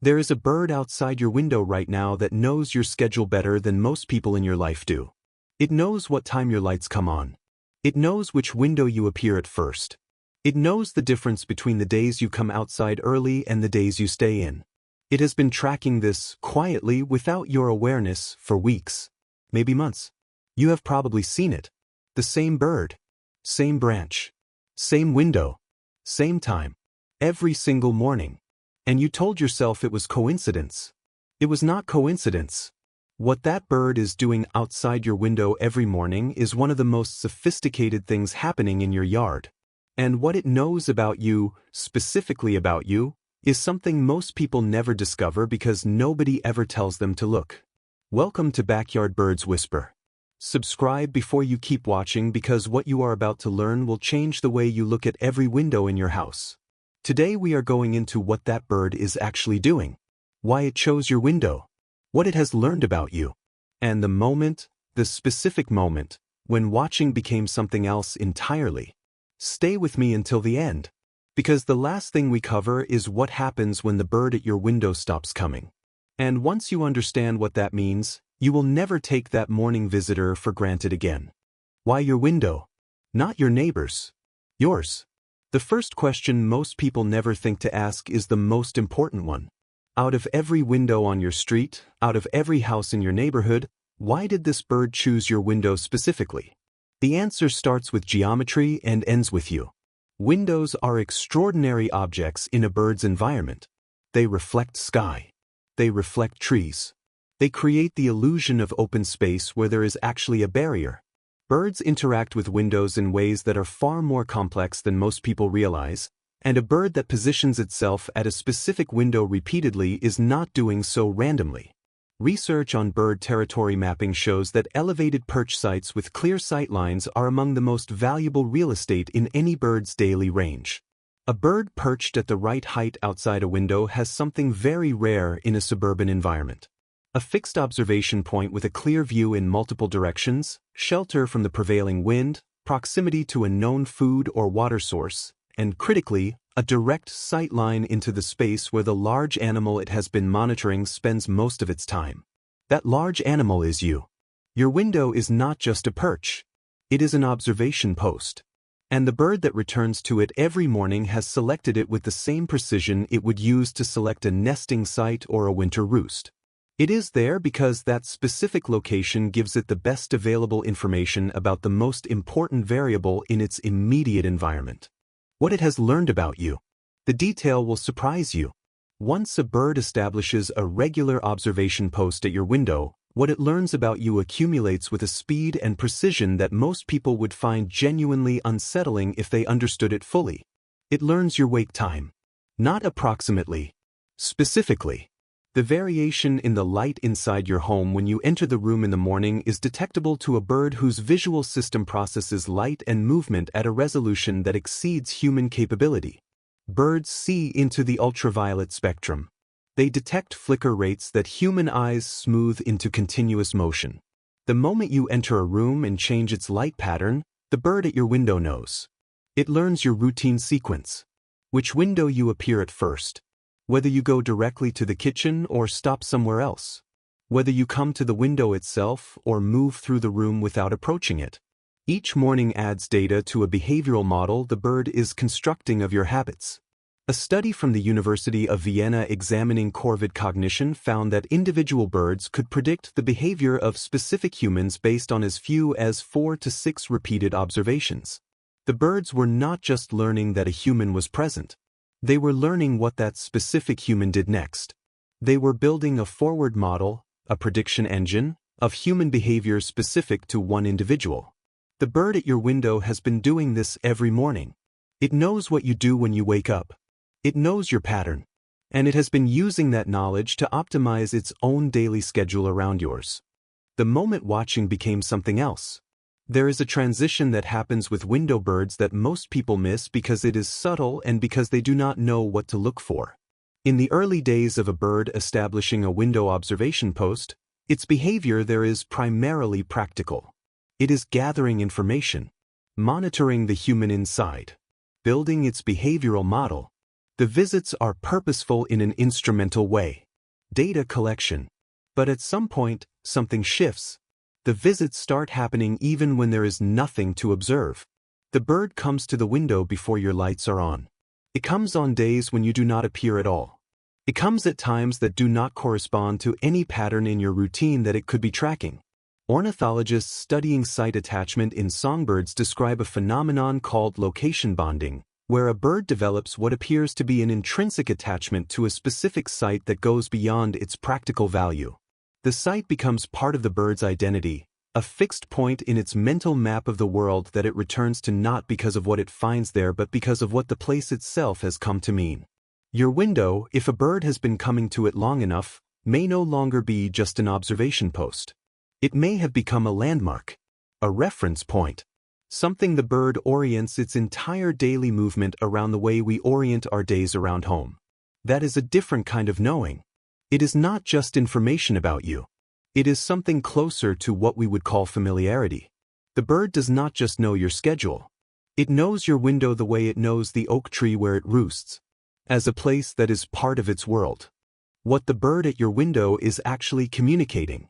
There is a bird outside your window right now that knows your schedule better than most people in your life do. It knows what time your lights come on. It knows which window you appear at first. It knows the difference between the days you come outside early and the days you stay in. It has been tracking this quietly without your awareness for weeks, maybe months. You have probably seen it. The same bird, same branch, same window, same time, every single morning. And you told yourself it was coincidence. It was not coincidence. What that bird is doing outside your window every morning is one of the most sophisticated things happening in your yard. And what it knows about you, specifically about you, is something most people never discover because nobody ever tells them to look. Welcome to Backyard Birds Whisper. Subscribe before you keep watching because what you are about to learn will change the way you look at every window in your house. Today we are going into what that bird is actually doing, why it chose your window, what it has learned about you, and the specific moment, when watching became something else entirely. Stay with me until the end, because the last thing we cover is what happens when the bird at your window stops coming. And once you understand what that means, you will never take that morning visitor for granted again. Why your window? Not your neighbor's. Yours. The first question most people never think to ask is the most important one. Out of every window on your street, out of every house in your neighborhood, why did this bird choose your window specifically? The answer starts with geometry and ends with you. Windows are extraordinary objects in a bird's environment. They reflect sky. They reflect trees. They create the illusion of open space where there is actually a barrier. Birds interact with windows in ways that are far more complex than most people realize, and a bird that positions itself at a specific window repeatedly is not doing so randomly. Research on bird territory mapping shows that elevated perch sites with clear sight lines are among the most valuable real estate in any bird's daily range. A bird perched at the right height outside a window has something very rare in a suburban environment. A fixed observation point with a clear view in multiple directions, shelter from the prevailing wind, proximity to a known food or water source, and critically, a direct sight line into the space where the large animal it has been monitoring spends most of its time. That large animal is you. Your window is not just a perch. It is an observation post. And the bird that returns to it every morning has selected it with the same precision it would use to select a nesting site or a winter roost. It is there because that specific location gives it the best available information about the most important variable in its immediate environment. What it has learned about you. The detail will surprise you. Once a bird establishes a regular observation post at your window, what it learns about you accumulates with a speed and precision that most people would find genuinely unsettling if they understood it fully. It learns your wake time. Not approximately. Specifically. The variation in the light inside your home when you enter the room in the morning is detectable to a bird whose visual system processes light and movement at a resolution that exceeds human capability. Birds see into the ultraviolet spectrum. They detect flicker rates that human eyes smooth into continuous motion. The moment you enter a room and change its light pattern, the bird at your window knows. It learns your routine sequence. Which window you appear at first. Whether you go directly to the kitchen or stop somewhere else. Whether you come to the window itself or move through the room without approaching it. Each morning adds data to a behavioral model the bird is constructing of your habits. A study from the University of Vienna examining corvid cognition found that individual birds could predict the behavior of specific humans based on as few as 4 to 6 repeated observations. The birds were not just learning that a human was present. They were learning what that specific human did next. They were building a forward model, a prediction engine, of human behavior specific to one individual. The bird at your window has been doing this every morning. It knows what you do when you wake up. It knows your pattern. And it has been using that knowledge to optimize its own daily schedule around yours. The moment watching became something else. There is a transition that happens with window birds that most people miss because it is subtle and because they do not know what to look for. In the early days of a bird establishing a window observation post, its behavior there is primarily practical. It is gathering information, monitoring the human inside, building its behavioral model. The visits are purposeful in an instrumental way. Data collection. But at some point, something shifts. The visits start happening even when there is nothing to observe. The bird comes to the window before your lights are on. It comes on days when you do not appear at all. It comes at times that do not correspond to any pattern in your routine that it could be tracking. Ornithologists studying site attachment in songbirds describe a phenomenon called location bonding, where a bird develops what appears to be an intrinsic attachment to a specific site that goes beyond its practical value. The site becomes part of the bird's identity, a fixed point in its mental map of the world that it returns to not because of what it finds there but because of what the place itself has come to mean. Your window, if a bird has been coming to it long enough, may no longer be just an observation post. It may have become a landmark, a reference point, something the bird orients its entire daily movement around the way we orient our days around home. That is a different kind of knowing. It is not just information about you. It is something closer to what we would call familiarity. The bird does not just know your schedule. It knows your window the way it knows the oak tree where it roosts, as a place that is part of its world. What the bird at your window is actually communicating.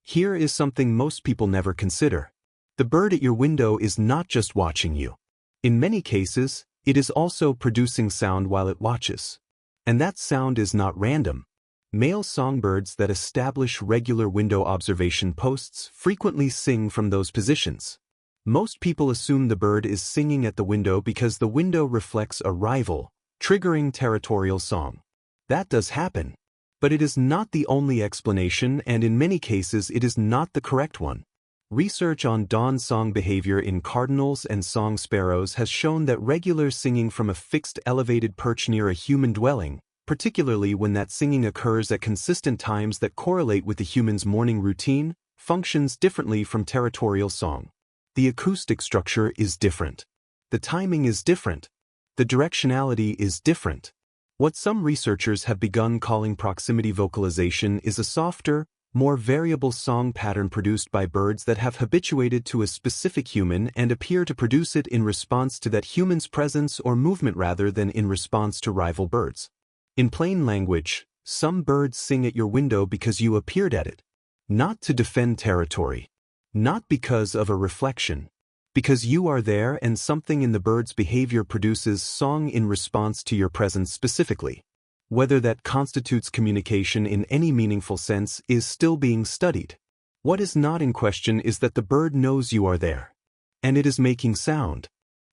Here is something most people never consider. The bird at your window is not just watching you. In many cases, it is also producing sound while it watches. And that sound is not random. Male songbirds that establish regular window observation posts frequently sing from those positions. Most people assume the bird is singing at the window because the window reflects a rival, triggering territorial song. That does happen. But it is not the only explanation, and in many cases it is not the correct one. Research on dawn song behavior in cardinals and song sparrows has shown that regular singing from a fixed elevated perch near a human dwelling, particularly when that singing occurs at consistent times that correlate with the human's morning routine, functions differently from territorial song. The acoustic structure is different. The timing is different. The directionality is different. What some researchers have begun calling proximity vocalization is a softer, more variable song pattern produced by birds that have habituated to a specific human and appear to produce it in response to that human's presence or movement rather than in response to rival birds. In plain language, some birds sing at your window because you appeared at it. Not to defend territory. Not because of a reflection. Because you are there and something in the bird's behavior produces song in response to your presence specifically. Whether that constitutes communication in any meaningful sense is still being studied. What is not in question is that the bird knows you are there. And it is making sound.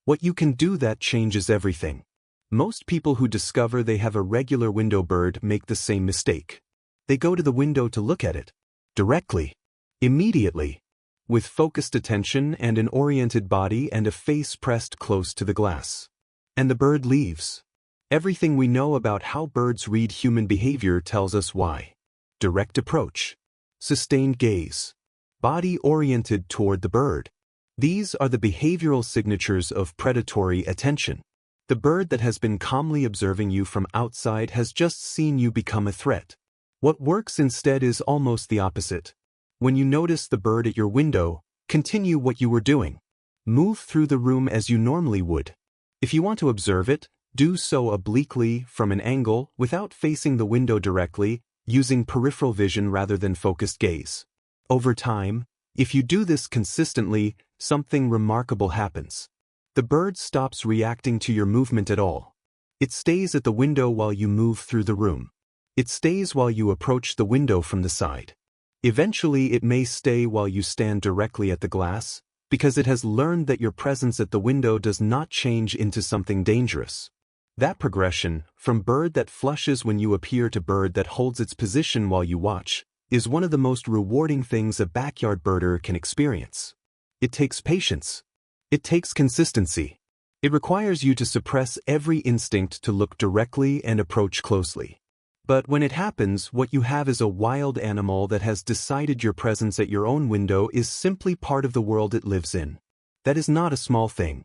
What you can do that changes everything. Most people who discover they have a regular window bird make the same mistake. They go to the window to look at it. Directly. Immediately. With focused attention and an oriented body and a face pressed close to the glass. And the bird leaves. Everything we know about how birds read human behavior tells us why. Direct approach. Sustained gaze. Body oriented toward the bird. These are the behavioral signatures of predatory attention. The bird that has been calmly observing you from outside has just seen you become a threat. What works instead is almost the opposite. When you notice the bird at your window, continue what you were doing. Move through the room as you normally would. If you want to observe it, do so obliquely from an angle without facing the window directly, using peripheral vision rather than focused gaze. Over time, if you do this consistently, something remarkable happens. The bird stops reacting to your movement at all. It stays at the window while you move through the room. It stays while you approach the window from the side. Eventually it may stay while you stand directly at the glass, because it has learned that your presence at the window does not change into something dangerous. That progression, from bird that flushes when you appear to bird that holds its position while you watch, is one of the most rewarding things a backyard birder can experience. It takes patience. It takes consistency. It requires you to suppress every instinct to look directly and approach closely. But when it happens, what you have is a wild animal that has decided your presence at your own window is simply part of the world it lives in. That is not a small thing.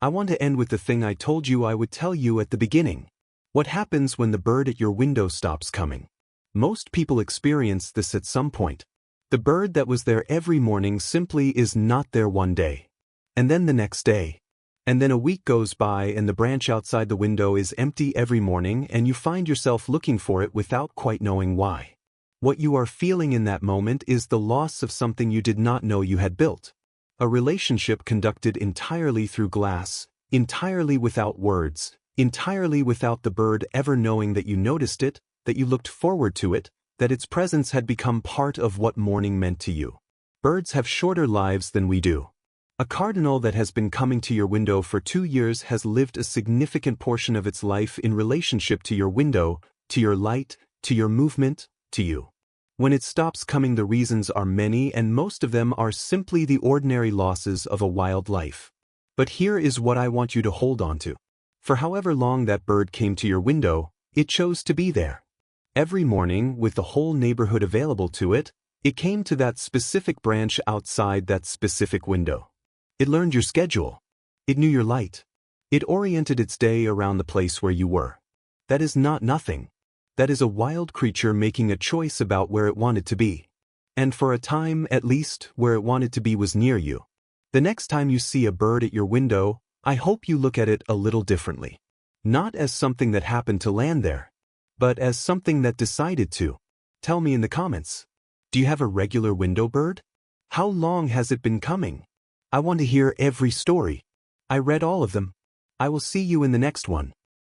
I want to end with the thing I told you I would tell you at the beginning. What happens when the bird at your window stops coming? Most people experience this at some point. The bird that was there every morning simply is not there one day. And then the next day. And then a week goes by and the branch outside the window is empty every morning and you find yourself looking for it without quite knowing why. What you are feeling in that moment is the loss of something you did not know you had built. A relationship conducted entirely through glass, entirely without words, entirely without the bird ever knowing that you noticed it, that you looked forward to it, that its presence had become part of what morning meant to you. Birds have shorter lives than we do. A cardinal that has been coming to your window for 2 years has lived a significant portion of its life in relationship to your window, to your light, to your movement, to you. When it stops coming, the reasons are many, and most of them are simply the ordinary losses of a wild life. But here is what I want you to hold on to. For however long that bird came to your window, it chose to be there. Every morning, with the whole neighborhood available to it, it came to that specific branch outside that specific window. It learned your schedule. It knew your light. It oriented its day around the place where you were. That is not nothing. That is a wild creature making a choice about where it wanted to be. And for a time, at least, where it wanted to be was near you. The next time you see a bird at your window, I hope you look at it a little differently. Not as something that happened to land there, but as something that decided to. Tell me in the comments. Do you have a regular window bird? How long has it been coming? I want to hear every story. I read all of them. I will see you in the next one.